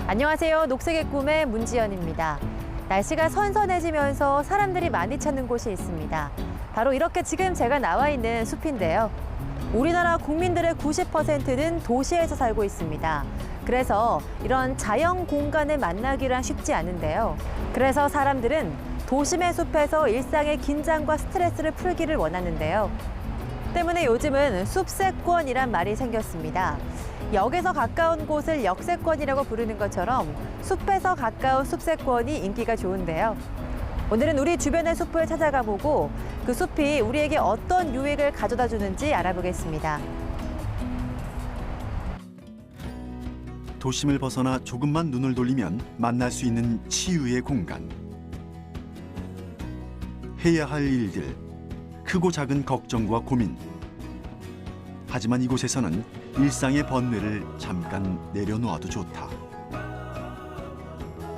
안녕하세요. 녹색의 꿈의 문지연입니다. 날씨가 선선해지면서 사람들이 많이 찾는 곳이 있습니다. 바로 이렇게 지금 제가 나와 있는 숲인데요. 우리나라 국민들의 90%는 도시에서 살고 있습니다. 그래서 이런 자연 공간을 만나기란 쉽지 않은데요. 그래서 사람들은 도심의 숲에서 일상의 긴장과 스트레스를 풀기를 원하는데요. 때문에 요즘은 숲세권이란 말이 생겼습니다. 역에서 가까운 곳을 역세권이라고 부르는 것처럼 숲에서 가까운 숲세권이 인기가 좋은데요. 오늘은 우리 주변의 숲을 찾아가 보고 그 숲이 우리에게 어떤 유익을 가져다 주는지 알아보겠습니다. 도심을 벗어나 조금만 눈을 돌리면 만날 수 있는 치유의 공간. 해야 할 일들, 크고 작은 걱정과 고민. 하지만 이곳에서는 일상의 번뇌를 잠깐 내려놓아도 좋다.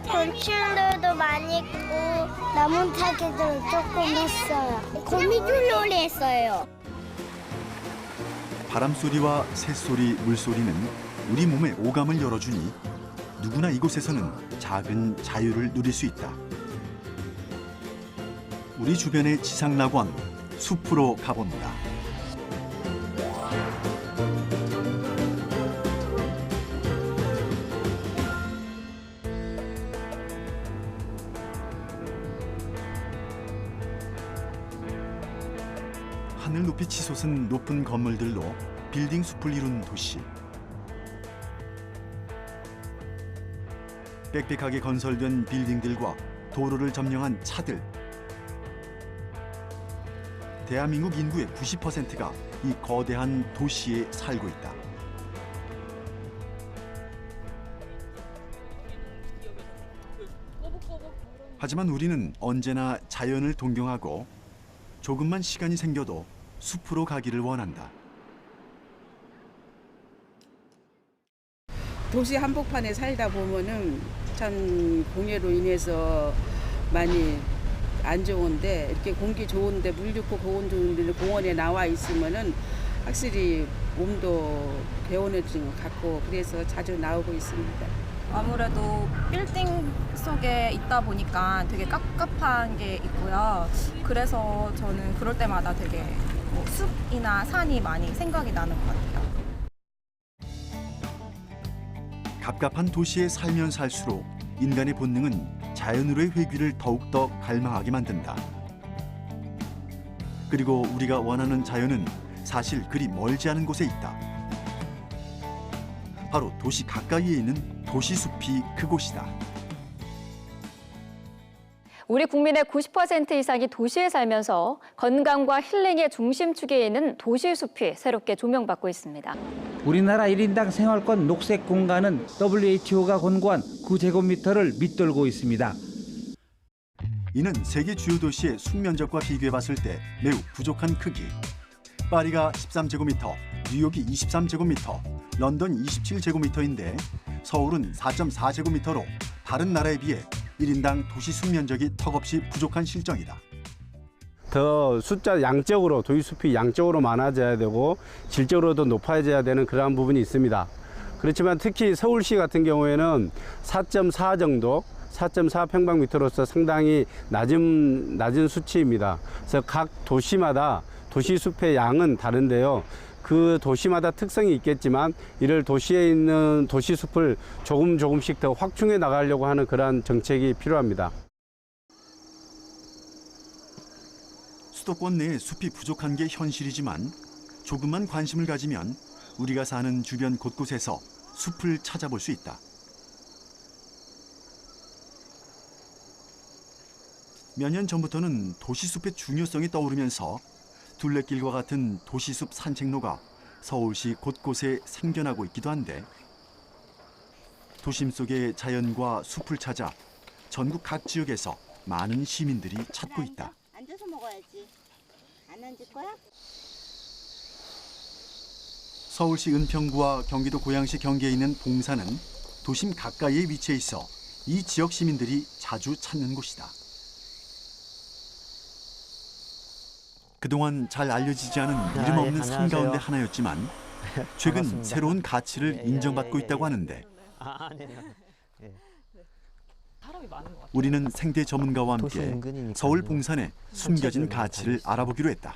곤충들도 많이 있고 나뭇가지도 조금 있어요. 거미줄놀이 했어요. 바람소리와 새소리, 물소리는 우리 몸의 오감을 열어주니 누구나 이곳에서는 작은 자유를 누릴 수 있다. 우리 주변의 지상낙원, 숲으로 가본다. 하늘 높이 치솟은 높은 건물들로 빌딩 숲을 이룬 도시. 빽빽하게 건설된 빌딩들과 도로를 점령한 차들. 대한민국 인구의 90%가 이 거대한 도시에 살고 있다. 하지만 우리는 언제나 자연을 동경하고 조금만 시간이 생겨도 숲으로 가기를 원한다. 도시 한복판에 살다 보면은 참 공해로 인해서 많이 안 좋은데 이렇게 공기 좋은데 물 좋고 고온 좋은데 공원에 나와 있으면은 확실히 몸도 개운해진 것 같고 그래서 자주 나오고 있습니다. 아무래도 빌딩 속에 있다 보니까 되게 깝깝한 게 있고요. 그래서 저는 그럴 때마다 되게 숲이나 산이 많이 생각이 나는 것 같아요. 갑갑한 도시에 살면 살수록 인간의 본능은 자연으로의 회귀를 더욱더 갈망하게 만든다. 그리고 우리가 원하는 자연은 사실 그리 멀지 않은 곳에 있다. 바로 도시 가까이에 있는 도시숲이 그곳이다. 우리 국민의 90% 이상이 도시에 살면서 건강과 힐링의 중심축에 있는 도시숲이 새롭게 조명받고 있습니다. 우리나라 1인당 생활권 녹색 공간은 WHO가 권고한 9제곱미터를 밑돌고 있습니다. 이는 세계 주요 도시의 순면적과 비교해봤을 때 매우 부족한 크기. 파리가 13제곱미터, 뉴욕이 23제곱미터, 런던 27제곱미터인데 서울은 4.4제곱미터로 다른 나라에 비해 1인당 도시 순면적이 턱없이 부족한 실정이다. 더 숫자 양적으로 도시숲이 양적으로 많아져야 되고 질적으로도 높아져야 되는 그러한 부분이 있습니다. 그렇지만 특히 서울시 같은 경우에는 4.4 정도 4.4 평방미터로서 상당히 낮은 수치입니다. 그래서 각 도시마다 도시숲의 양은 다른데요. 그 도시마다 특성이 있겠지만 이를 도시에 있는 도시숲을 조금씩 더 확충해 나가려고 하는 그러한 정책이 필요합니다. 수도권 내에 숲이 부족한 게 현실이지만 조금만 관심을 가지면 우리가 사는 주변 곳곳에서 숲을 찾아볼 수 있다. 몇 년 전부터는 도시숲의 중요성이 떠오르면서 둘레길과 같은 도시숲 산책로가 서울시 곳곳에 생겨나고 있기도 한데 도심 속의 자연과 숲을 찾아 전국 각 지역에서 많은 시민들이 찾고 있다. 앉아서 먹어야지. 안 앉을 거야? 서울시 은평구와 경기도 고양시 경계에 있는 봉사는 도심 가까이에 위치해 있어 이 지역 시민들이 자주 찾는 곳이다. 그동안 잘 알려지지 않은 이름 없는 산 가운데 하나였지만 최근 새로운 가치를 인정받고 있다고 하는데 사람이 많은 것 같아요. 우리는 생태 전문가와 도시 함께 인근이니까요. 서울 봉산의 숨겨진 산책을 가치를 하고 알아보기로 했다.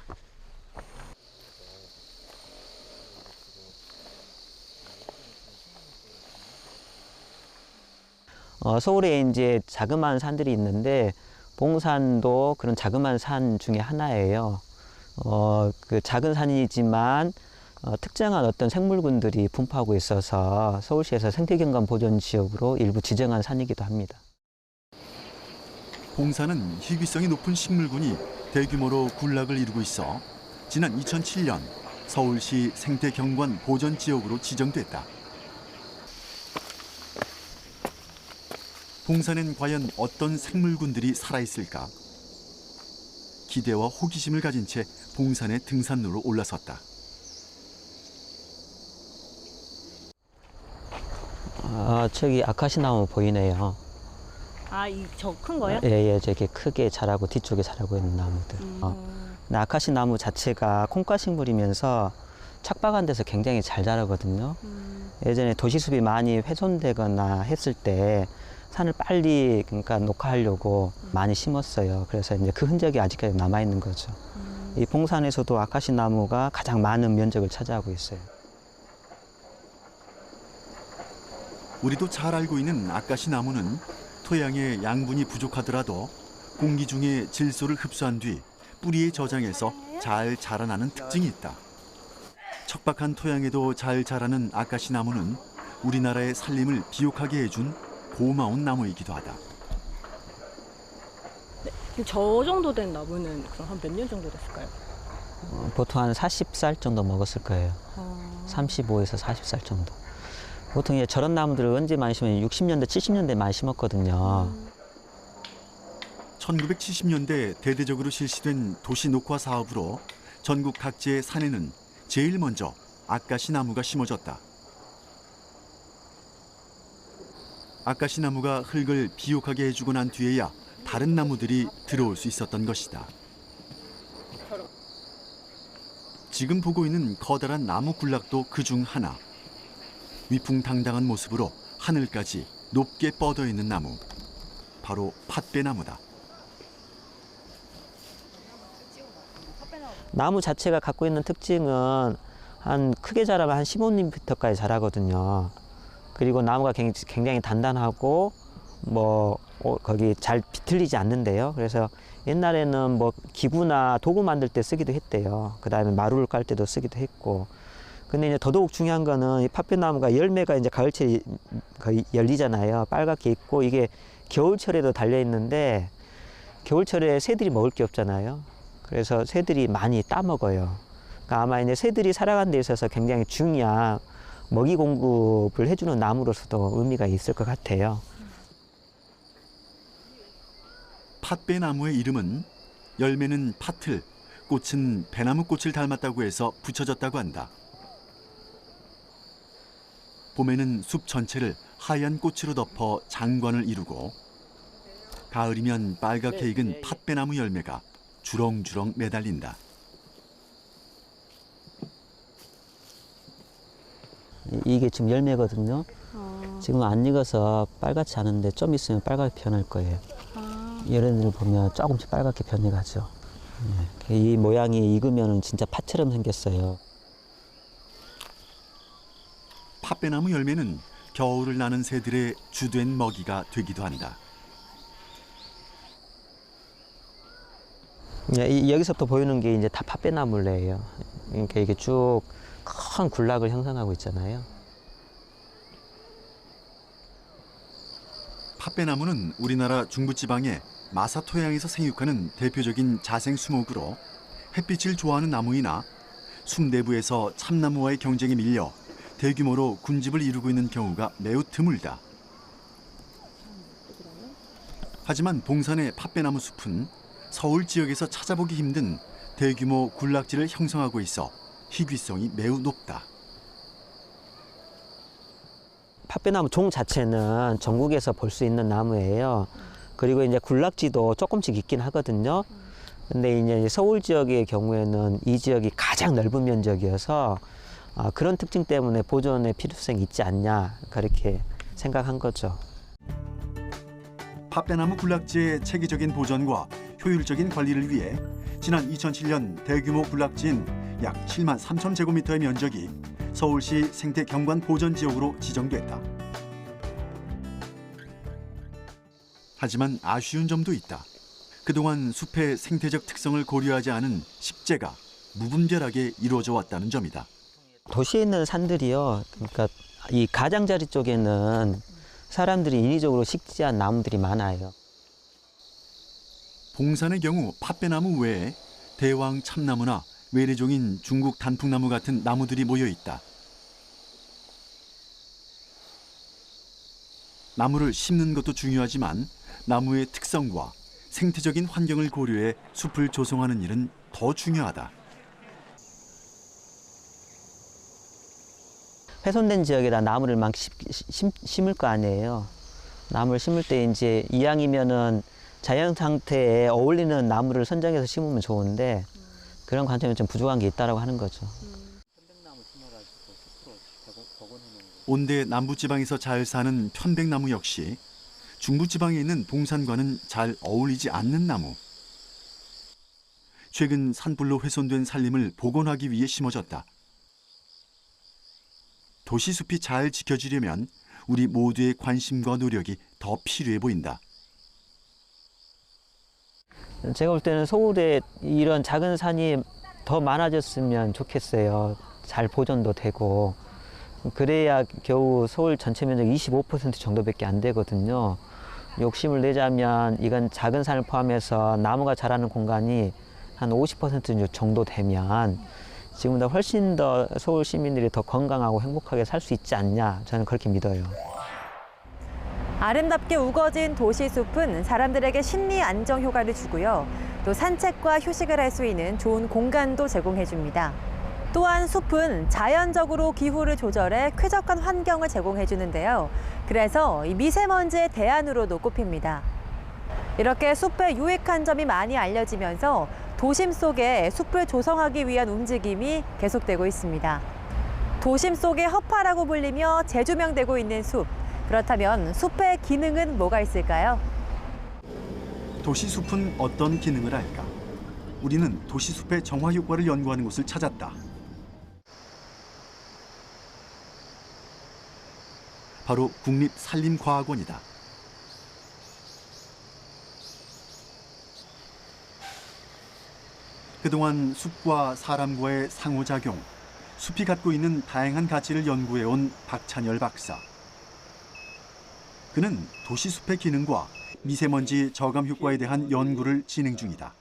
서울에 이제 자그마한 산들이 있는데 봉산도 그런 자그마한 산 중에 하나예요. 그 작은 산이지만 특정한 어떤 생물군들이 분포하고 있어서 서울시에서 생태경관 보존 지역으로 일부 지정한 산이기도 합니다. 봉산은 희귀성이 높은 식물군이 대규모로 군락을 이루고 있어 지난 2007년 서울시 생태경관 보전 지역으로 지정됐다. 봉산엔 과연 어떤 생물군들이 살아있을까? 기대와 호기심을 가진 채 봉산의 등산로로 올라섰다. 저기 아카시나무 보이네요. 아, 이 저 큰 거요? 예, 저렇게 크게 자라고 뒤쪽에 자라고 있는 나무들. 근데 아카시나무 자체가 콩가식물이면서 착박한 데서 굉장히 잘 자라거든요. 예전에 도시숲이 많이 훼손되거나 했을 때 산을 빨리 그러니까 녹화하려고 많이 심었어요. 그래서 이제 그 흔적이 아직까지 남아 있는 거죠. 이 봉산에서도 아카시나무가 가장 많은 면적을 차지하고 있어요. 우리도 잘 알고 있는 아카시 나무는 토양에 양분이 부족하더라도 공기 중에 질소를 흡수한 뒤 뿌리에 저장해서 잘 자라나는 특징이 있다. 척박한 토양에도 잘 자라는 아카시 나무는 우리나라의 산림을 비옥하게 해준 고마운 나무이기도 하다. 저 정도 된 나무는 그럼 한 몇 년 정도 됐을까요? 보통 한 40살 정도 먹었을 거예요. 35에서 40살 정도. 보통 이제 저런 나무들을 언제 많이 심으면 60년대, 70년대 많이 심었거든요. 1970년대 대대적으로 실시된 도시 녹화 사업으로 전국 각지의 산에는 제일 먼저 아카시 나무가 심어졌다. 아카시 나무가 흙을 비옥하게 해주고 난 뒤에야 다른 나무들이 들어올 수 있었던 것이다. 지금 보고 있는 커다란 나무 군락도 그중 하나. 위풍당당한 모습으로 하늘까지 높게 뻗어 있는 나무, 바로 팥배나무다. 나무 자체가 갖고 있는 특징은 한 크게 자라면 한 15m까지 자라거든요. 그리고 나무가 굉장히 단단하고 거기 잘 비틀리지 않는데요. 그래서 옛날에는 뭐 기구나 도구 만들 때 쓰기도 했대요. 그다음에 마루를 깔 때도 쓰기도 했고. 근데 이제 더더욱 중요한 거는 이 팥배나무가 열매가 이제 가을철에 거의 열리잖아요. 빨갛게 있고 이게 겨울철에도 달려 있는데 겨울철에 새들이 먹을 게 없잖아요. 그래서 새들이 많이 따먹어요. 그러니까 아마 이제 새들이 살아가는 데 있어서 굉장히 중요한 먹이 공급을 해주는 나무로서도 의미가 있을 것 같아요. 팥배나무의 이름은 열매는 팥을, 꽃은 배나무 꽃을 닮았다고 해서 붙여졌다고 한다. 봄에는 숲 전체를 하얀 꽃으로 덮어 장관을 이루고 가을이면 빨갛게 익은 팥배나무 열매가 주렁주렁 매달린다. 이게 지금 열매거든요. 지금 안 익어서 빨갛지 않은데 좀 있으면 빨갛게 변할 거예요. 얘네들 보면 조금씩 빨갛게 변해가죠. 이 모양이 익으면 진짜 팥처럼 생겼어요. 팥배나무 열매는 겨울을 나는 새들의 주된 먹이가 되기도 한다. 여기서부터 보이는 게 이제 다 팥배나무래예요. 그러니까 이게 쭉 큰 군락을 형성하고 있잖아요. 팥배나무는 우리나라 중부지방의 마사 토양에서 생육하는 대표적인 자생 수목으로 햇빛을 좋아하는 나무이나 숲 내부에서 참나무와의 경쟁에 밀려 대규모로 군집을 이루고 있는 경우가 매우 드물다. 하지만 봉산의 팥배나무 숲은 서울 지역에서 찾아보기 힘든 대규모 군락지를 형성하고 있어 희귀성이 매우 높다. 팥배나무 종 자체는 전국에서 볼 수 있는 나무예요. 그리고 이제 군락지도 조금씩 있긴 하거든요. 근데 이제 서울 지역의 경우에는 이 지역이 가장 넓은 면적이어서 그런 특징 때문에 보존의 필요성이 있지 않냐 그렇게 생각한 거죠. 팥배나무 군락지의 체계적인 보존과 효율적인 관리를 위해 지난 2007년 대규모 군락지인 약 7만 3천 제곱미터의 면적이 서울시 생태 경관 보전 지역으로 지정됐다. 하지만 아쉬운 점도 있다. 그동안 숲의 생태적 특성을 고려하지 않은 식재가 무분별하게 이루어져 왔다는 점이다. 도시에 있는 산들이요. 그러니까 이 가장자리 쪽에는 사람들이 인위적으로 식재한 나무들이 많아요. 봉산의 경우 팥배나무 외에 대왕 참나무나 외래종인 중국 단풍나무 같은 나무들이 모여 있다. 나무를 심는 것도 중요하지만 나무의 특성과 생태적인 환경을 고려해 숲을 조성하는 일은 더 중요하다. 훼손된 지역에다 나무를 막 심을 거 아니에요. 나무를 심을 때 이제 이왕이면은 자연 상태에 어울리는 나무를 선정해서 심으면 좋은데 그런 관점이 좀 부족한 게 있다라고 하는 거죠. 온대 남부지방에서 잘 사는 편백나무 역시 중부지방에 있는 봉산과는 잘 어울리지 않는 나무. 최근 산불로 훼손된 산림을 복원하기 위해 심어졌다. 도시숲이 잘 지켜지려면 우리 모두의 관심과 노력이 더 필요해 보인다. 제가 볼 때는 서울에 이런 작은 산이 더 많아졌으면 좋겠어요. 잘 보존도 되고. 그래야 겨우 서울 전체 면적 25% 정도밖에 안 되거든요. 욕심을 내자면 이건 작은 산을 포함해서 나무가 자라는 공간이 한 50% 정도 되면 지금보다 훨씬 더 서울 시민들이 더 건강하고 행복하게 살 수 있지 않냐, 저는 그렇게 믿어요. 아름답게 우거진 도시숲은 사람들에게 심리 안정 효과를 주고요. 또 산책과 휴식을 할 수 있는 좋은 공간도 제공해줍니다. 또한 숲은 자연적으로 기후를 조절해 쾌적한 환경을 제공해주는데요. 그래서 이 미세먼지의 대안으로도 꼽힙니다. 이렇게 숲의 유익한 점이 많이 알려지면서 도심 속에 숲을 조성하기 위한 움직임이 계속되고 있습니다. 도심 속의 허파라고 불리며 재조명되고 있는 숲. 그렇다면 숲의 기능은 뭐가 있을까요? 도시숲은 어떤 기능을 할까? 우리는 도시숲의 정화 효과를 연구하는 곳을 찾았다. 바로 국립산림과학원이다. 그동안 숲과 사람과의 상호작용, 숲이 갖고 있는 다양한 가치를 연구해온 박찬열 박사. 그는 도시숲의 기능과 미세먼지 저감 효과에 대한 연구를 진행 중이다.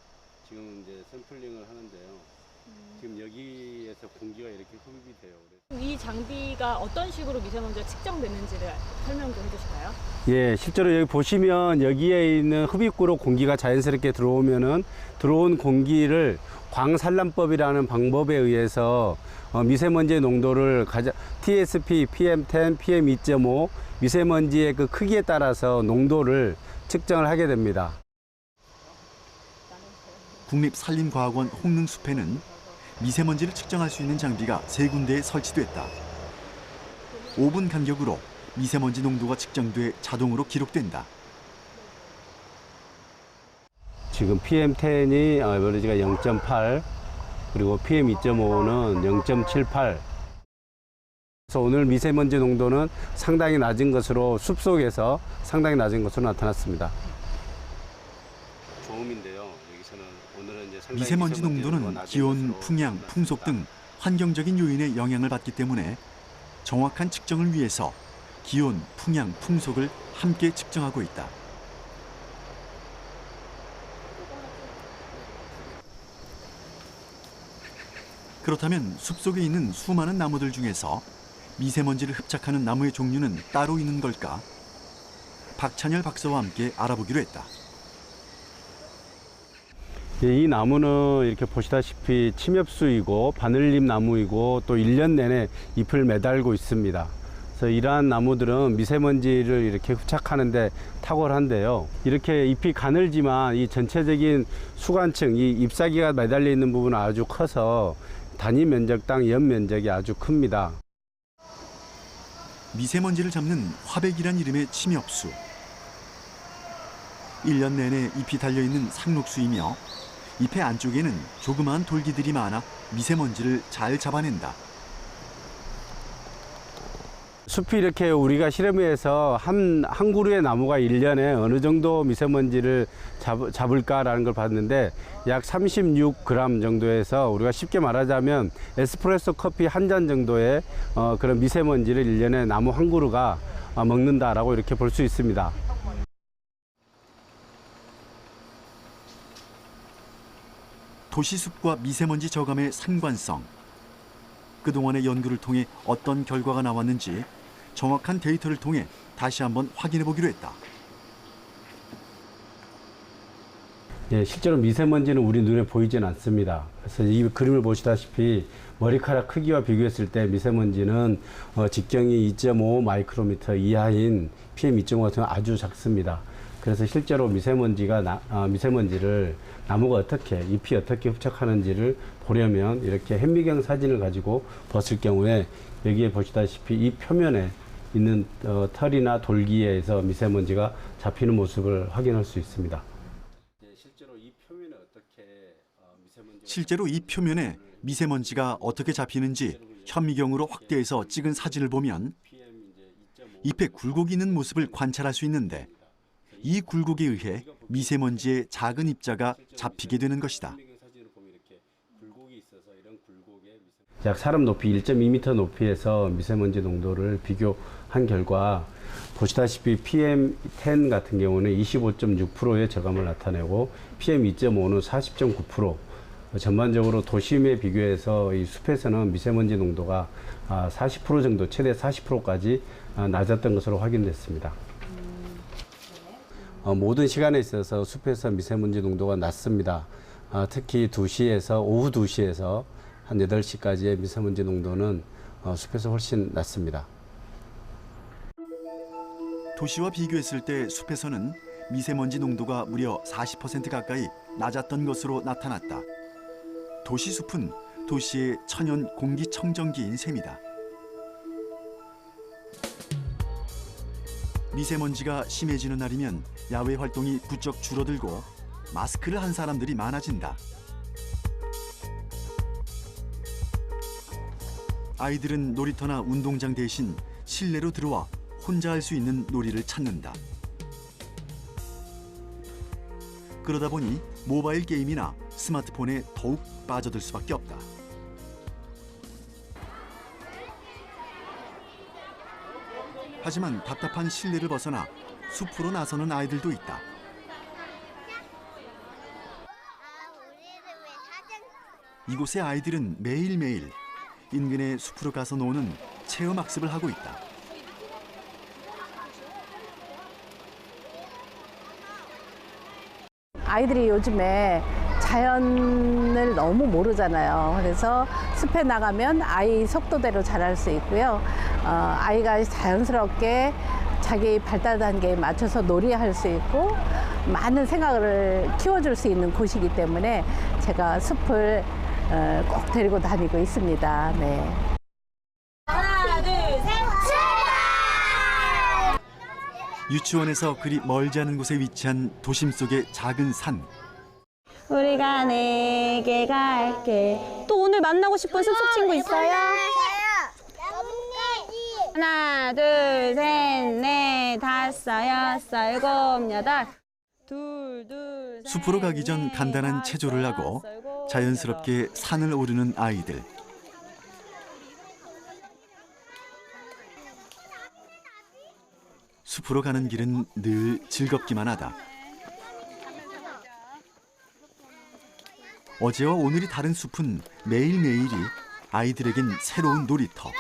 지금 이제 샘플링을 하는데요. 지금 여기에서 공기가 이렇게 흡입이 돼요. 이 장비가 어떤 식으로 미세먼지가 측정되는지를 설명 좀 해주실까요? 예, 실제로 여기 보시면 여기에 있는 흡입구로 공기가 자연스럽게 들어오면은 들어온 공기를 광산란법이라는 방법에 의해서 미세먼지의 농도를 TSP, PM10, PM2.5 미세먼지의 그 크기에 따라서 농도를 측정을 하게 됩니다. 국립산림과학원 홍릉숲에는 미세먼지를 측정할 수 있는 장비가 3군데에 설치됐다. 5분 간격으로 미세먼지 농도가 측정돼 자동으로 기록된다. 지금 PM10이 에버리지가 0.8 그리고 PM2.5는 0.78. 그래서 오늘 미세먼지 농도는 상당히 낮은 것으로 숲속에서 상당히 낮은 것으로 나타났습니다. 좋음인데요. 여기서는 오늘은 이제 상당히 미세먼지 농도는 기온, 풍향, 풍속 등 환경적인 요인의 영향을 받기 때문에 정확한 측정을 위해서 기온, 풍향, 풍속을 함께 측정하고 있다. 그렇다면 숲속에 있는 수많은 나무들 중에서 미세먼지를 흡착하는 나무의 종류는 따로 있는 걸까? 박찬열 박사와 함께 알아보기로 했다. 이 나무는 이렇게 보시다시피 침엽수이고 바늘잎 나무이고 또 1년 내내 잎을 매달고 있습니다. 그래서 이러한 나무들은 미세먼지를 이렇게 흡착하는데 탁월한데요. 이렇게 잎이 가늘지만 이 전체적인 수관층, 이 잎사귀가 매달려 있는 부분은 아주 커서 단위 면적당 연 면적이 아주 큽니다. 미세먼지를 잡는 화백이란 이름의 침엽수. 1년 내내 잎이 달려있는 상록수이며 잎의 안쪽에는 조그마한 돌기들이 많아 미세먼지를 잘 잡아낸다. 숲이 이렇게 우리가 실험해서 한 그루의 나무가 1년에 어느 정도 미세먼지를 잡을까라는 걸 봤는데 약 36g 정도에서 우리가 쉽게 말하자면 에스프레소 커피 한 잔 정도의 그런 미세먼지를 1년에 나무 한 그루가 먹는다라고 이렇게 볼 수 있습니다. 도시숲과 미세먼지 저감의 상관성. 그동안의 연구를 통해 어떤 결과가 나왔는지 정확한 데이터를 통해 다시 한번 확인해 보기로 했다. 예, 실제로 미세먼지는 우리 눈에 보이지는 않습니다. 그래서 이 그림을 보시다시피 머리카락 크기와 비교했을 때 미세먼지는 직경이 2.5 마이크로미터 이하인 PM2.5 같은 건 아주 작습니다. 그래서 실제로 미세먼지를 나무가 어떻게, 잎이 어떻게 흡착하는지를 보려면 이렇게 현미경 사진을 가지고 봤을 경우에 여기에 보시다시피 이 표면에 있는 털이나 돌기에서 미세먼지가 잡히는 모습을 확인할 수 있습니다. 실제로 이 표면에 미세먼지가 어떻게 잡히는지 현미경으로 확대해서 찍은 사진을 보면 잎에 굴곡이 있는 모습을 관찰할 수 있는데 이 굴곡에 의해 미세먼지의 작은 입자가 잡히게 되는 것이다. 약 사람 높이 1.2m 높이에서 미세먼지 농도를 비교한 결과 보시다시피 PM10 같은 경우는 25.6%의 저감을 나타내고 PM2.5는 40.9%. 전반적으로 도심에 비교해서 이 숲에서는 미세먼지 농도가 40% 정도, 최대 40%까지 낮았던 것으로 확인됐습니다. 모든 시간에 있어서 숲에서 미세먼지 농도가 낮습니다. 특히 오후 2시에서 한 8시까지의 미세먼지 농도는 숲에서 훨씬 낮습니다. 도시와 비교했을 때 숲에서는 미세먼지 농도가 무려 40% 가까이 낮았던 것으로 나타났다. 도시숲은 도시의 천연 공기청정기인 셈이다. 미세먼지가 심해지는 날이면 야외 활동이 부쩍 줄어들고 마스크를 한 사람들이 많아진다. 아이들은 놀이터나 운동장 대신 실내로 들어와 혼자 할 수 있는 놀이를 찾는다. 그러다 보니 모바일 게임이나 스마트폰에 더욱 빠져들 수밖에 없다. 하지만 답답한 실내를 벗어나 숲으로 나서는 아이들도 있다. 이곳의 아이들은 매일매일 인근의 숲으로 가서 노는 체험학습을 하고 있다. 아이들이 요즘에 자연을 너무 모르잖아요. 그래서 숲에 나가면 아이 속도대로 자랄 수 있고요. 아이가 자연스럽게 자기 발달 단계에 맞춰서 놀이할 수 있고 많은 생각을 키워줄 수 있는 곳이기 때문에 제가 숲을 꼭 데리고 다니고 있습니다. 네. 하나, 둘, 셋! 유치원에서 그리 멀지 않은 곳에 위치한 도심 속의 작은 산. 우리가 내게 갈게. 또 오늘 만나고 싶은 숲속 친구 있어요? 하나, 둘, 셋, 넷, 다섯, 여섯, 일곱, 여덟. 둘, 둘, 셋, 숲으로 가기 전 넷, 간단한 다섯, 체조를 하고 여섯, 일곱, 자연스럽게 산을 오르는 아이들. 숲으로 가는 길은 늘 즐겁기만 하다. 어제와 오늘이 다른 숲은 매일매일이 아이들에겐 새로운 놀이터.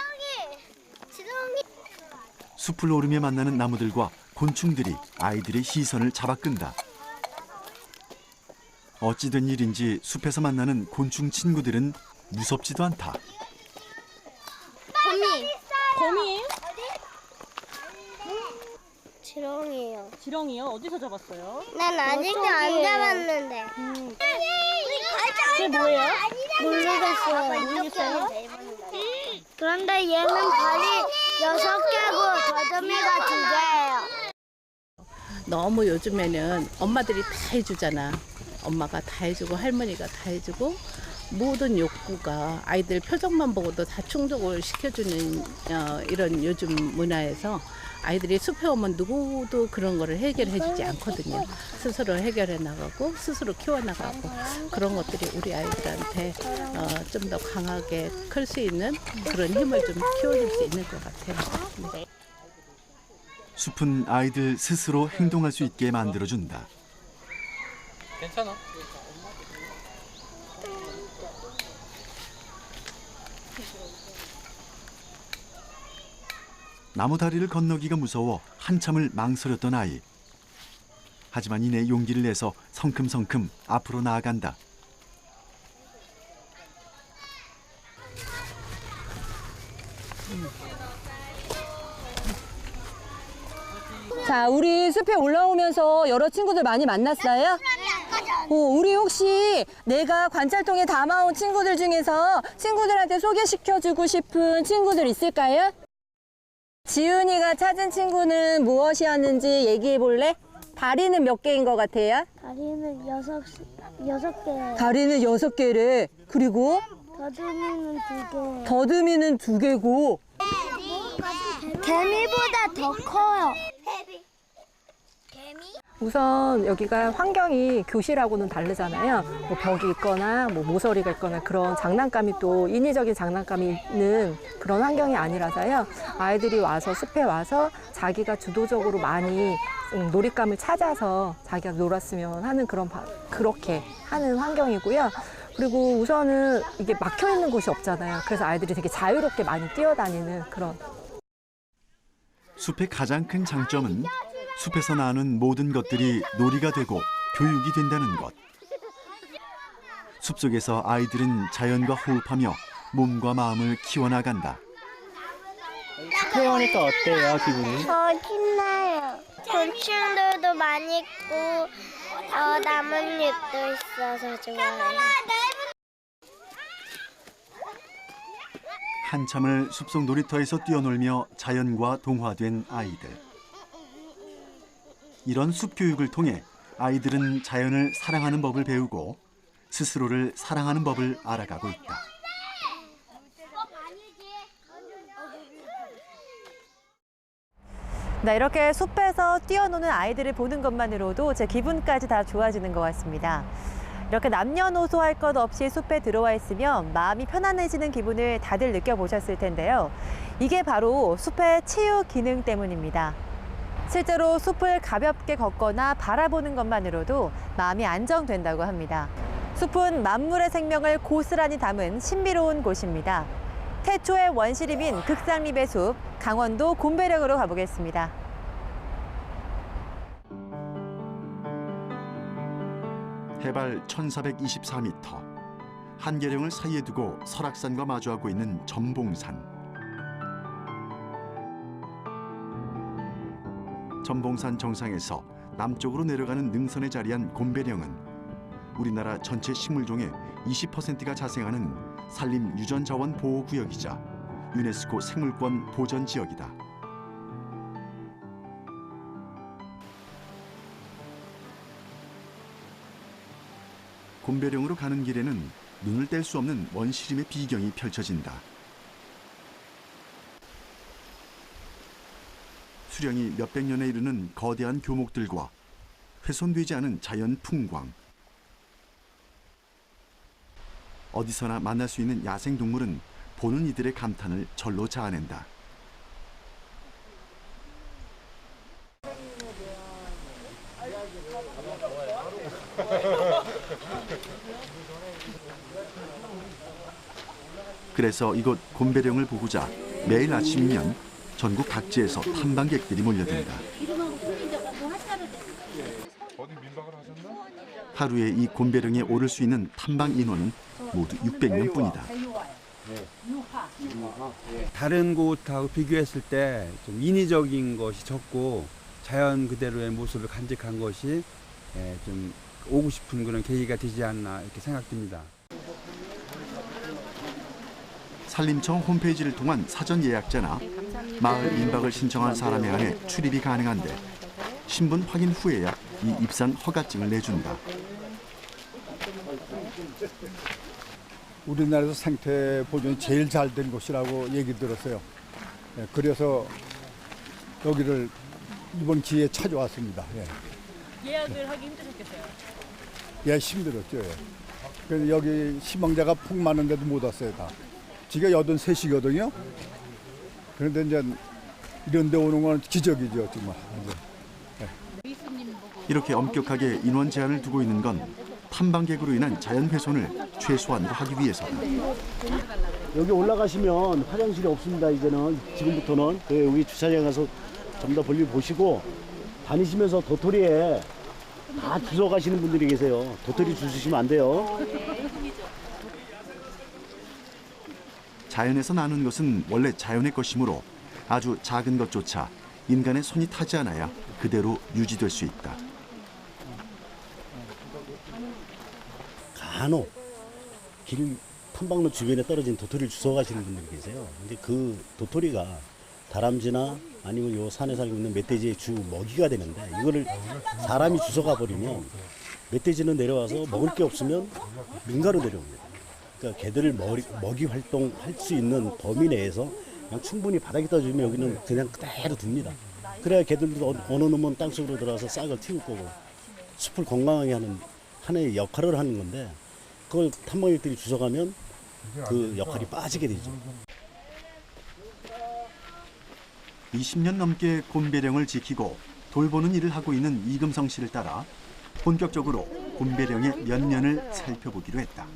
숲을 오르며 만나는 나무들과 곤충들이 아이들의 시선을 잡아끈다. 어찌된 일인지 숲에서 만나는 곤충 친구들은 무섭지도 않다. 거미예요? 지렁이에요. 지렁이요? 어디서 잡았어요? 난 아직도 안 잡았는데. 그게 뭐예요? 모르겠어요. 그런데 얘는 발이 6개고 더듬이가 2개예요. 너무 요즘에는 엄마들이 다 해주잖아. 엄마가 다 해주고 할머니가 다 해주고 모든 욕구가 아이들 표정만 보고도 다 충족을 시켜주는 이런 요즘 문화에서 아이들이 숲에 오면 누구도 그런 거를 해결해주지 않거든요. 스스로 해결해 나가고 스스로 키워나가고 그런 것들이 우리 아이들한테 좀 더 강하게 클 수 있는 그런 힘을 좀 키워줄 수 있는 것 같아요. 네. 숲은 아이들 스스로 행동할 수 있게 만들어준다. 괜찮아. 나무 다리를 건너기가 무서워 한참을 망설였던 아이. 하지만 이내 용기를 내서 성큼성큼 앞으로 나아간다. 자, 우리 숲에 올라오면서 여러 친구들 많이 만났어요? 우리 혹시 내가 관찰통에 담아온 친구들 중에서 친구들한테 소개시켜주고 싶은 친구들 있을까요? 지훈이가 찾은 친구는 무엇이었는지 얘기해 볼래? 다리는 몇 개인 것 같아요? 다리는 여섯 개. 다리는 6개래. 그리고 더듬이는 2개. 더듬이는 2개고. 개미보다 더 커요. 우선 여기가 환경이 교실하고는 다르잖아요. 뭐 벽이 있거나 뭐 모서리가 있거나 그런 장난감이 또 인위적인 장난감이 있는 그런 환경이 아니라서요. 아이들이 와서 숲에 와서 자기가 주도적으로 많이 놀잇감을 찾아서 자기가 놀았으면 하는 그렇게 하는 환경이고요. 그리고 우선은 이게 막혀 있는 곳이 없잖아요. 그래서 아이들이 되게 자유롭게 많이 뛰어다니는 그런. 숲의 가장 큰 장점은 숲에서 나는 모든 것들이 놀이가 되고 교육이 된다는 것. 숲속에서 아이들은 자연과 호흡하며 몸과 마음을 키워나간다. 숲에 오니까 어때요, 기분이? 신나요. 곤충들도 많이 있고 나뭇잎도 있어서 좋아요. 한참을 숲속 놀이터에서 뛰어놀며 자연과 동화된 아이들. 이런 숲 교육을 통해 아이들은 자연을 사랑하는 법을 배우고 스스로를 사랑하는 법을 알아가고 있다. 네, 이렇게 숲에서 뛰어노는 아이들을 보는 것만으로도 제 기분까지 다 좋아지는 것 같습니다. 이렇게 남녀노소 할 것 없이 숲에 들어와 있으면 마음이 편안해지는 기분을 다들 느껴보셨을 텐데요. 이게 바로 숲의 치유 기능 때문입니다. 실제로 숲을 가볍게 걷거나 바라보는 것만으로도 마음이 안정된다고 합니다. 숲은 만물의 생명을 고스란히 담은 신비로운 곳입니다. 태초의 원시림인 극상립의 숲, 강원도 곰배령으로 가보겠습니다. 해발 1424m, 한계령을 사이에 두고 설악산과 마주하고 있는 전봉산. 전봉산 정상에서 남쪽으로 내려가는 능선에 자리한 곰배령은 우리나라 전체 식물종의 20%가 자생하는 산림 유전자원 보호구역이자 유네스코 생물권 보전지역이다. 곰배령으로 가는 길에는 눈을 뗄 수 없는 원시림의 비경이 펼쳐진다. 수령이 몇백 년에 이르는 거대한 교목들과 훼손되지 않은 자연 풍광. 어디서나 만날 수 있는 야생동물은 보는 이들의 감탄을 절로 자아낸다. 그래서 이곳 곰배령을 보고자 매일 아침이면 전국 각지에서 탐방객들이 몰려든다. 하루에 이 곰배령에 오를 수 있는 탐방 인원은 모두 600명뿐이다. 다른 곳하고 비교했을 때 좀 인위적인 것이 적고 자연 그대로의 모습을 간직한 것이 좀 오고 싶은 그런 계기가 되지 않나 이렇게 생각됩니다. 산림청 홈페이지를 통한 사전 예약제나 마을 민박을 신청한 사람에 한해 출입이 가능한데 신분 확인 후에야 이 입산 허가증을 내준다. 우리나라에서 생태 보존이 제일 잘 된 곳이라고 얘기 들었어요. 그래서 여기를 이번 기회에 찾아왔습니다. 예약을 하기 힘드셨겠어요? 예, 힘들었죠. 그래서 여기 희망자가 폭 많은데도 못 왔어요, 다. 지가 83시거든요. 그런데 이제 이런 데 오는 건 기적이죠, 정말. 이렇게 엄격하게 인원 제한을 두고 있는 건 탐방객으로 인한 자연 훼손을 최소한으로 하기 위해서다. 여기 올라가시면 화장실이 없습니다. 이제는 지금부터는 여기 주차장에 가서 좀 더 볼일 보시고 다니시면서 도토리에 다 주워 가시는 분들이 계세요. 도토리 주우시면 안 돼요. 자연에서 나는 것은 원래 자연의 것이므로 아주 작은 것조차 인간의 손이 타지 않아야 그대로 유지될 수 있다. 간혹 길 탐방로 주변에 떨어진 도토리를 주워 가시는 분들이 계세요. 근데 그 도토리가 다람쥐나 아니면 요 산에 살고 있는 멧돼지의 주 먹이가 되는데 이거를 사람이 주워가 버리면 멧돼지는 내려와서 먹을 게 없으면 민가로 내려옵니다. 그러니까 개들을 먹이 활동할 수 있는 범위 내에서 그냥 충분히 바닥에 떠주면 여기는 그냥 그대로 둡니다. 그래야 개들도 어느 놈은 땅속으로 들어와서 싹을 틔울 거고 숲을 건강하게 하는 하나의 역할을 하는 건데 그걸 탐방객들이 주워가면 그 역할이 빠지게 되죠. 20년 넘게 곤배령을 지키고 돌보는 일을 하고 있는 이금성 씨를 따라 본격적으로 곤배령의 면면을 살펴보기로 했다.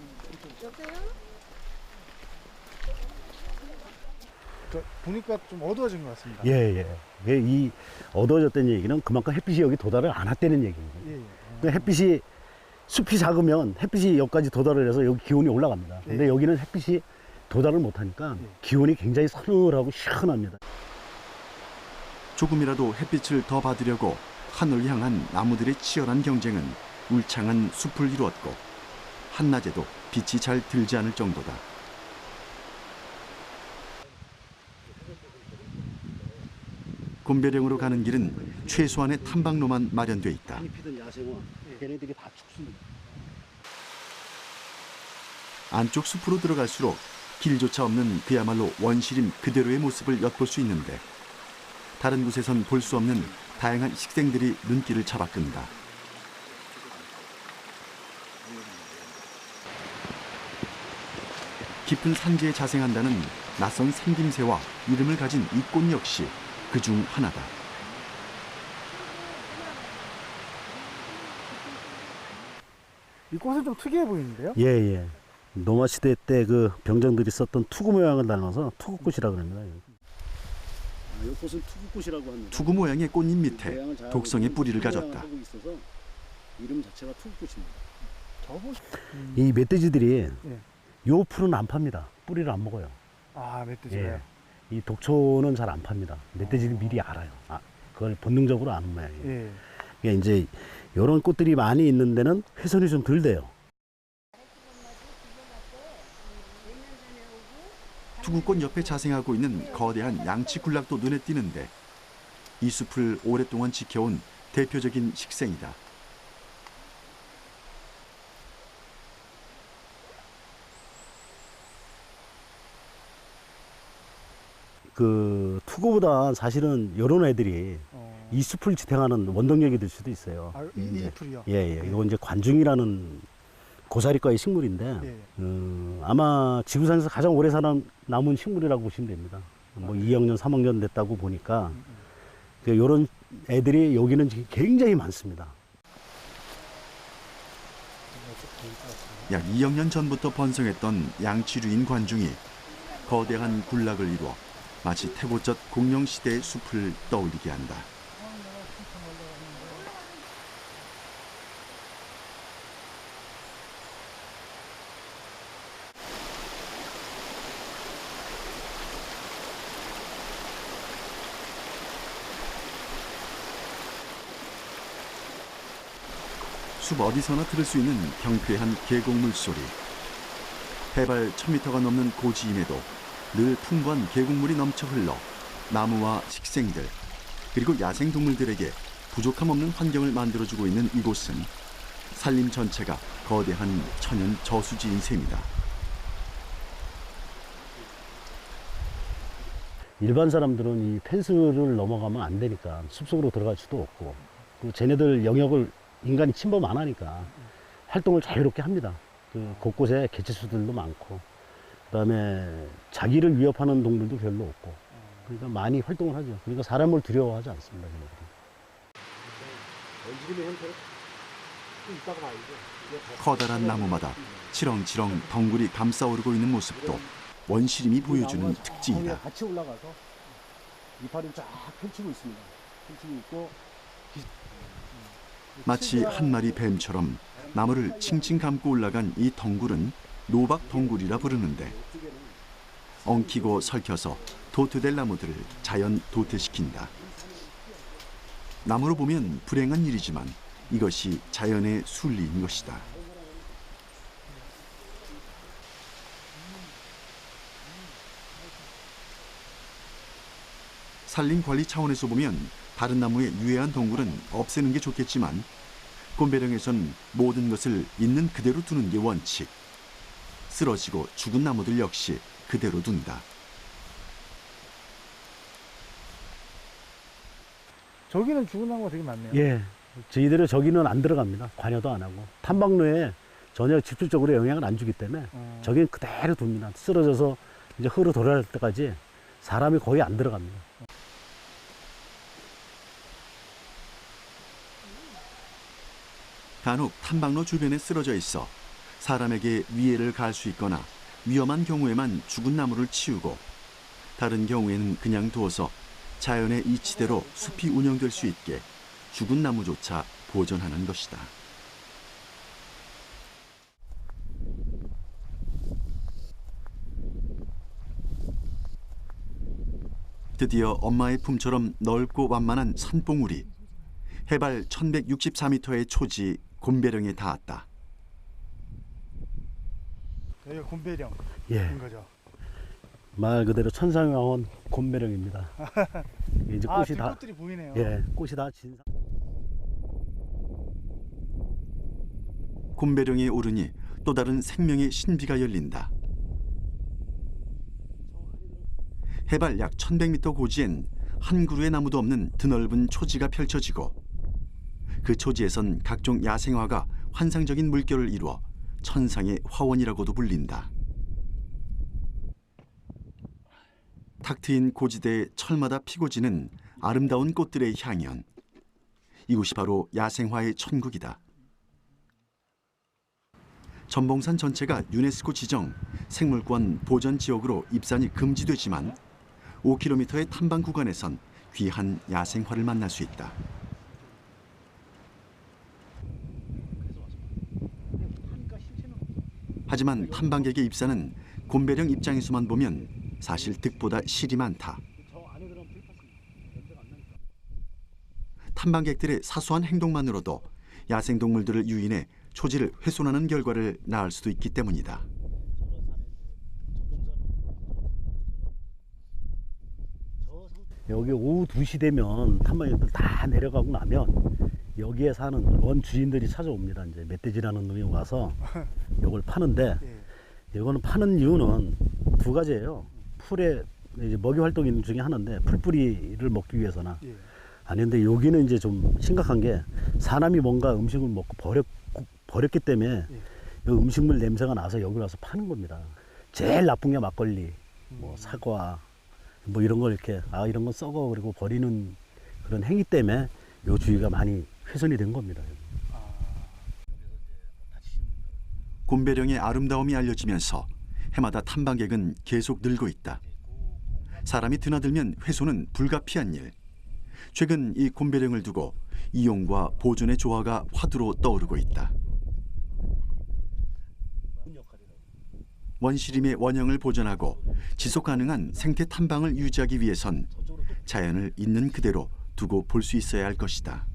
보니까 좀 어두워진 것 같습니다. 예. 이 어두워졌다는 얘기는 그만큼 햇빛이 여기 도달을 안 했다는 얘기입니다. 그러니까 햇빛이 숲이 작으면 햇빛이 여기까지 도달을 해서 여기 기온이 올라갑니다. 근데 여기는 햇빛이 도달을 못하니까 기온이 굉장히 서늘하고 시원합니다. 조금이라도 햇빛을 더 받으려고 하늘을 향한 나무들의 치열한 경쟁은 울창한 숲을 이루었고 한낮에도 빛이 잘 들지 않을 정도다. 곤배령으로 가는 길은 최소한의 탐방로만 마련돼 있다. 걔네들이 다 죽습니다. 안쪽 숲으로 들어갈수록 길조차 없는 그야말로 원시림 그대로의 모습을 엿볼 수 있는데 다른 곳에선 볼 수 없는 다양한 식생들이 눈길을 잡아끈다. 깊은 산지에 자생한다는 낯선 생김새와 이름을 가진 이 꽃 역시 그중 하나다. 이 꽃은 좀 특이해 보이는데요? 예. 노마 시대 때 그 병정들이 썼던 투구 모양을 닮아서 투구꽃이라 그럽니다. 이 꽃은 투구꽃이라고 합니다. 투구 모양의 꽃잎 밑에 독성의 뿌리를 가졌다. 이름 자체가 투구꽃입니다. 이 멧돼지들이 요 풀은 안 팝니다. 뿌리를 안 먹어요. 아, 멧돼지가요? 이 독초는 잘 안 팝니다. 멧돼지는 미리 알아요. 그걸 본능적으로 아는 모양이에요. 그러니까 이제 이런 꽃들이 많이 있는 데는 훼손이 좀 덜 돼요. 투구꽃 옆에 자생하고 있는 거대한 양치 군락도 눈에 띄는데 이 숲을 오랫동안 지켜온 대표적인 식생이다. 그 투구보다 사실은 이런 애들이 이 숲을 지탱하는 원동력이 될 수도 있어요. 이 풀이요? 예. 이거 이제 관중이라는 고사리과의 식물인데 아마 지구상에서 가장 오래 남은 식물이라고 보시면 됩니다. 뭐 2억 년, 3억 년 됐다고 보니까 이런 애들이 여기는 지금 굉장히 많습니다. 약 2억 년 전부터 번성했던 양치류인 관중이 거대한 군락을 이루어 마치 태고젓 공룡시대의 숲을 떠올리게 한다. 숲 어디서나 들을 수 있는 경쾌한 계곡물 소리. 해발 1000m가 넘는 고지임에도 늘 풍부한 계곡물이 넘쳐 흘러 나무와 식생들 그리고 야생 동물들에게 부족함 없는 환경을 만들어주고 있는 이곳은 산림 전체가 거대한 천연 저수지인 셈이다. 일반 사람들은 이 펜스를 넘어가면 안 되니까 숲속으로 들어갈 수도 없고, 또 쟤네들 영역을 인간이 침범 안 하니까 활동을 자유롭게 합니다. 그 곳곳에 개체수들도 많고, 그다음에 자기를 위협하는 동물도 별로 없고, 그러니까 많이 활동을 하죠. 그러니까 사람을 두려워하지 않습니다. 커다란 나무마다 치렁치렁 덩굴이 감싸오르고 있는 모습도 원시림이 보여주는 특징이다. 같이 올라가서 이파리를 쫙 펼치고 있습니다. 펼치고 있고, 마치 한 마리 뱀처럼 나무를 칭칭 감고 올라간 이 덩굴은 노박 덩굴이라 부르는데, 엉키고 설켜서 도태될 나무들을 자연 도태시킨다. 나무로 보면 불행한 일이지만 이것이 자연의 순리인 것이다. 산림 관리 차원에서 보면 다른 나무의 유해한 덩굴은 없애는 게 좋겠지만, 곰배령에선 모든 것을 있는 그대로 두는 게 원칙. 쓰러지고 죽은 나무들 역시 그대로 둔다. 저기는 죽은 나무가 되게 많네요. 예, 저희들은 저기는 안 들어갑니다. 관여도 안 하고. 탐방로에 전혀 직접적으로 영향을 안 주기 때문에 저기는 그대로 둡니다. 쓰러져서 이제 흙으로 돌아갈 때까지 사람이 거의 안 들어갑니다. 간혹 탐방로 주변에 쓰러져 있어 사람에게 위해를 가할 수 있거나 위험한 경우에만 죽은 나무를 치우고, 다른 경우에는 그냥 두어서 자연의 이치대로 숲이 운영될 수 있게 죽은 나무조차 보존하는 것이다. 드디어 엄마의 품처럼 넓고 완만한 산봉우리, 해발 1164m의 초지 곰배령에 닿았다. 여기가 곰배령. 예. 거죠. 말 그대로 천상에 온 곰배령입니다. 이제 꽃이 다, 들꽃들이 보이네요. 예, 꽃이 다 진상. 곰배령에 오르니 또 다른 생명의 신비가 열린다. 해발 약 1100m 고지엔 한 그루의 나무도 없는 드넓은 초지가 펼쳐지고, 그 초지에선 각종 야생화가 환상적인 물결을 이루어 천상의 화원이라고도 불린다. 탁 트인 고지대에 철마다 피고 지는 아름다운 꽃들의 향연. 이곳이 바로 야생화의 천국이다. 전봉산 전체가 유네스코 지정 생물권 보전 지역으로 입산이 금지되지만 5km의 탐방 구간에선 귀한 야생화를 만날 수 있다. 하지만 탐방객의 입산은 곰배령 입장에서만 보면 사실 득보다 실이 많다. 탐방객들의 사소한 행동만으로도 야생동물들을 유인해 초지를 훼손하는 결과를 낳을 수도 있기 때문이다. 여기 오후 2시 되면 탐방객들 다 내려가고 나면 여기에 사는 원 주인들이 찾아옵니다. 이제 멧돼지라는 놈이 와서 이걸 파는데, 이거는 파는 이유는 두 가지예요. 풀에 이제 먹이 활동 중에 하나인데 풀뿌리를 먹기 위해서나, 아닌데 여기는 이제 좀 심각한 게 사람이 뭔가 음식을 먹고 버렸기 때문에 이 음식물 냄새가 나서 여기 와서 파는 겁니다. 제일 나쁜 게 막걸리, 뭐 사과, 뭐 이런 걸 이렇게 이런 건 썩어 그리고 버리는 그런 행위 때문에 요 주위가 많이 훼손이 된 겁니다. 곰배령의 아름다움이 알려지면서 해마다 탐방객은 계속 늘고 있다. 사람이 드나들면 훼손은 불가피한 일. 최근 이 곰배령을 두고 이용과 보존의 조화가 화두로 떠오르고 있다. 원시림의 원형을 보존하고 지속 가능한 생태 탐방을 유지하기 위해선 자연을 있는 그대로 두고 볼 수 있어야 할 것이다.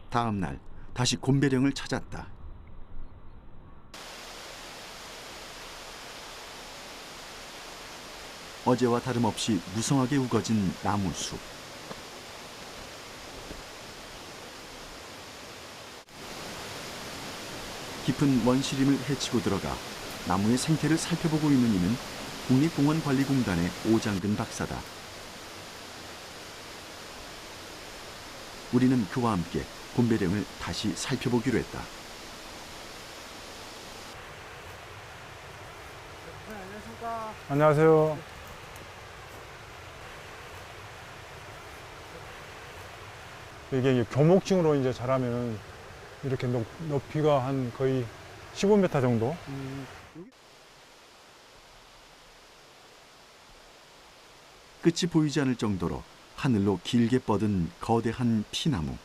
다음 날 다시 곰배령을 찾았다. 어제와 다름없이 무성하게 우거진 나무숲. 깊은 원시림을 헤치고 들어가 나무의 생태를 살펴보고 있는 이는 국립공원관리공단의 오장근 박사다. 우리는 그와 함께 곰배령을 다시 살펴보기로 했다. 안녕하세요. 이게 교목층으로 이제 자라면 이렇게 높이가 한 거의 15m 정도. 끝이 보이지 않을 정도로 하늘로 길게 뻗은 거대한 피나무.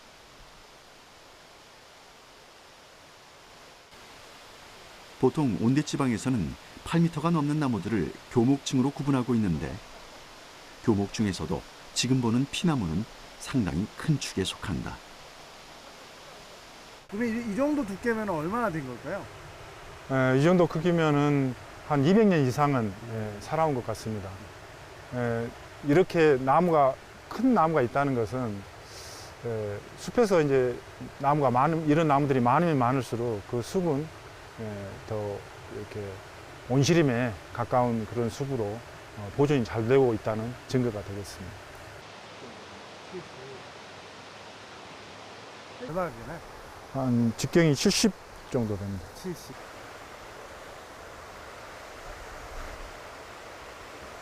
보통 온대지방에서는 8m가 넘는 나무들을 교목층으로 구분하고 있는데 교목 중에서도 지금 보는 피나무는 상당히 큰 축에 속한다. 그러면 이 정도 두께면 얼마나 된 걸까요? 이 정도 크기면은 한 200년 이상은 살아온 것 같습니다. 이렇게 큰 나무가 있다는 것은 숲에서 이제 이런 나무들이 많으면 많을수록 그 숲은 더 이렇게 온시림에 가까운 그런 숲으로 보존이 잘 되고 있다는 증거가 되겠습니다. 얼마나 되나요? 한 직경이 70 정도 됩니다. 70.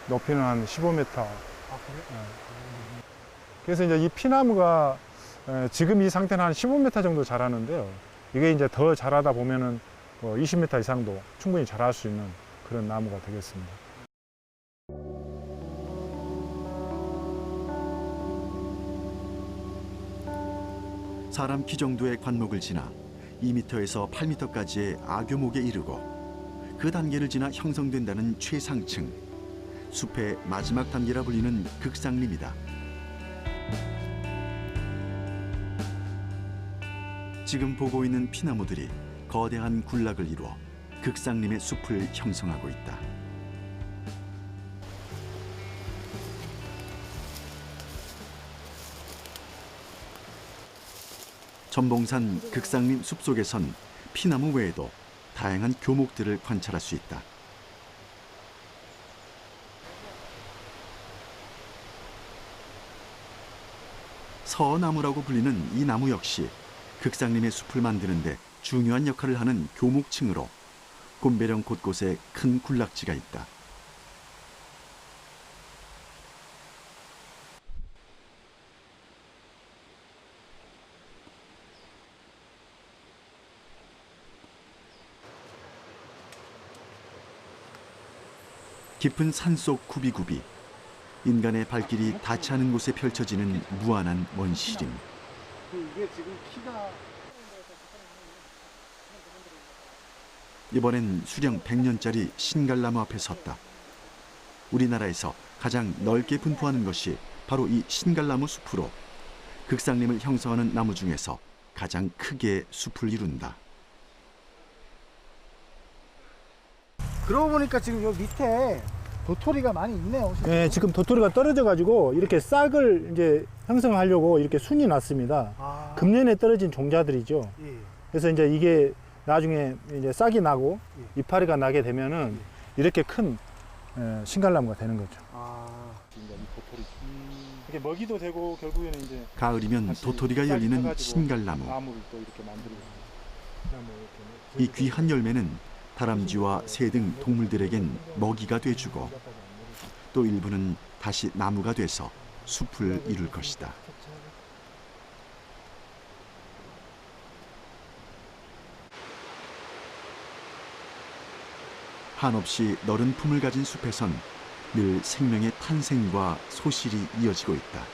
높이는 한 15m. 아, 그래요? 그래서 이제 이 피나무가 지금 이 상태는 한 15m 정도 자라는데요. 이게 이제 더 자라다 보면은 20m 이상도 충분히 자랄 수 있는 그런 나무가 되겠습니다. 사람 키 정도의 관목을 지나 2m에서 8m까지의 아교목에 이르고 그 단계를 지나 형성된다는 최상층, 숲의 마지막 단계라 불리는 극상림이다. 지금 보고 있는 피나무들이 거대한 군락을 이루어 극상림의 숲을 형성하고 있다. 전봉산 극상림 숲속에선 피나무 외에도 다양한 교목들을 관찰할 수 있다. 서나무라고 불리는 이 나무 역시 극상림의 숲을 만드는 데 중요한 역할을 하는 교목층으로 곰배령 곳곳에 큰 군락지가 있다. 깊은 산속 구비구비, 인간의 발길이 닿지 않은 곳에 펼쳐지는 무한한 원시림. 이게 지금 키가 이번엔 수령 100년짜리 신갈나무 앞에 섰다. 우리나라에서 가장 넓게 분포하는 것이 바로 이 신갈나무 숲으로 극상림을 형성하는 나무 중에서 가장 크게 숲을 이룬다. 그러고 보니까 지금 요 밑에 도토리가 많이 있네요. 네, 지금 도토리가 떨어져가지고 이렇게 싹을 이제 형성하려고 이렇게 순이 났습니다. 금년에 떨어진 종자들이죠. 예. 그래서 이제 이게 나중에 이제 싹이 나고 이파리가 나게 되면은 이렇게 큰 신갈나무가 되는 거죠. 이게 먹이도 되고 결국에는 이제 가을이면 도토리가 열리는 신갈나무. 나무를 또 이렇게 만들고. 이 귀한 열매는 다람쥐와 새 등 동물들에겐 먹이가 돼주고 또 일부는 다시 나무가 돼서 숲을 이룰 것이다. 한없이 너른 품을 가진 숲에선 늘 생명의 탄생과 소실이 이어지고 있다.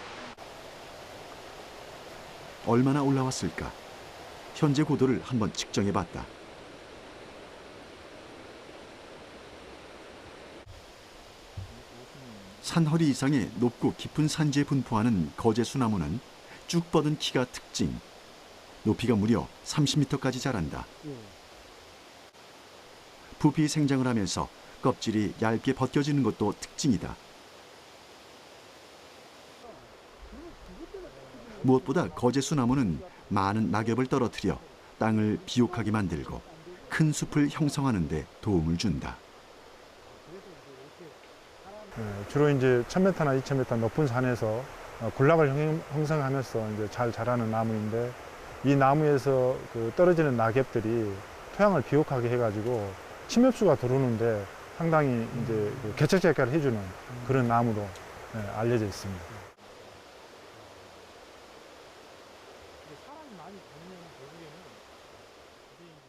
얼마나 올라왔을까? 현재 고도를 한번 측정해봤다. 산허리 이상의 높고 깊은 산지에 분포하는 거제수나무는 쭉 뻗은 키가 특징. 높이가 무려 30m까지 자란다. 부피 생장을 하면서 껍질이 얇게 벗겨지는 것도 특징이다. 무엇보다 거제수 나무는 많은 낙엽을 떨어뜨려 땅을 비옥하게 만들고 큰 숲을 형성하는 데 도움을 준다. 주로 이제 1000m나 2000m 높은 산에서 군락을 형성하면서 이제 잘 자라는 나무인데, 이 나무에서 그 떨어지는 낙엽들이 토양을 비옥하게 해가지고 침엽수가 들어오는데 상당히 이제 개척 역할을 해주는 그런 나무로 알려져 있습니다.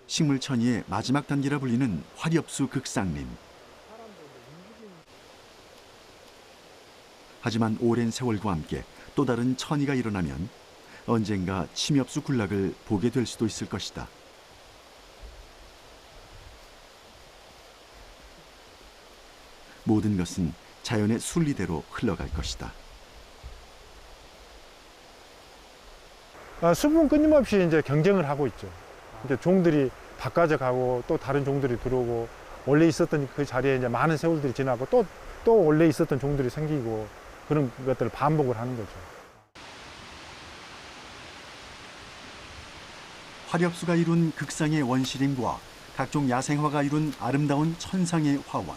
식물천이의 마지막 단계라 불리는 화렵수 극상림. 하지만 오랜 세월과 함께 또 다른 천이가 일어나면 언젠가 침엽수 군락을 보게 될 수도 있을 것이다. 모든 것은 자연의 순리대로 흘러갈 것이다. 숲은 끊임없이 이제 경쟁을 하고 있죠. 이제 종들이 바꿔져 가고 또 다른 종들이 들어오고, 원래 있었던 그 자리에 이제 많은 세월들이 지나고 또 원래 있었던 종들이 생기고, 그런 것들을 반복을 하는 거죠. 화렵수가 이룬 극상의 원시림과 각종 야생화가 이룬 아름다운 천상의 화원.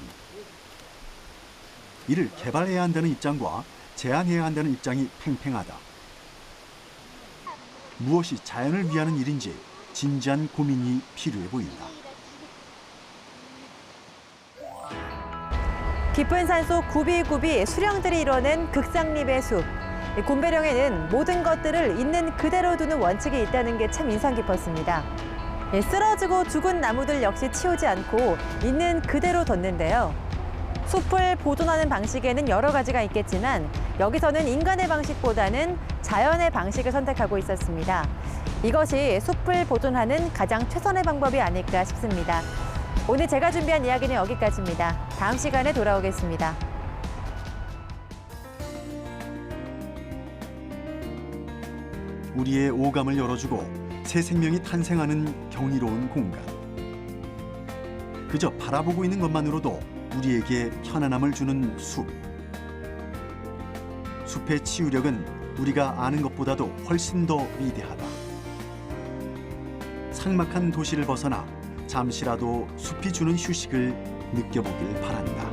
이를 개발해야 한다는 입장과 제한해야 한다는 입장이 팽팽하다. 무엇이 자연을 위하는 일인지 진지한 고민이 필요해 보인다. 깊은 산속 굽이굽이 수령들이 이뤄낸 극상림의 숲. 곰배령에는 모든 것들을 있는 그대로 두는 원칙이 있다는 게 참 인상 깊었습니다. 쓰러지고 죽은 나무들 역시 치우지 않고 있는 그대로 뒀는데요. 숲을 보존하는 방식에는 여러 가지가 있겠지만 여기서는 인간의 방식보다는 자연의 방식을 선택하고 있었습니다. 이것이 숲을 보존하는 가장 최선의 방법이 아닐까 싶습니다. 오늘 제가 준비한 이야기는 여기까지입니다. 다음 시간에 돌아오겠습니다. 우리의 오감을 열어주고 새 생명이 탄생하는 경이로운 공간. 그저 바라보고 있는 것만으로도 우리에게 편안함을 주는 숲. 숲의 치유력은 우리가 아는 것보다도 훨씬 더 위대하다. 삭막한 도시를 벗어나 잠시라도 숲이 주는 휴식을 느껴보길 바란다.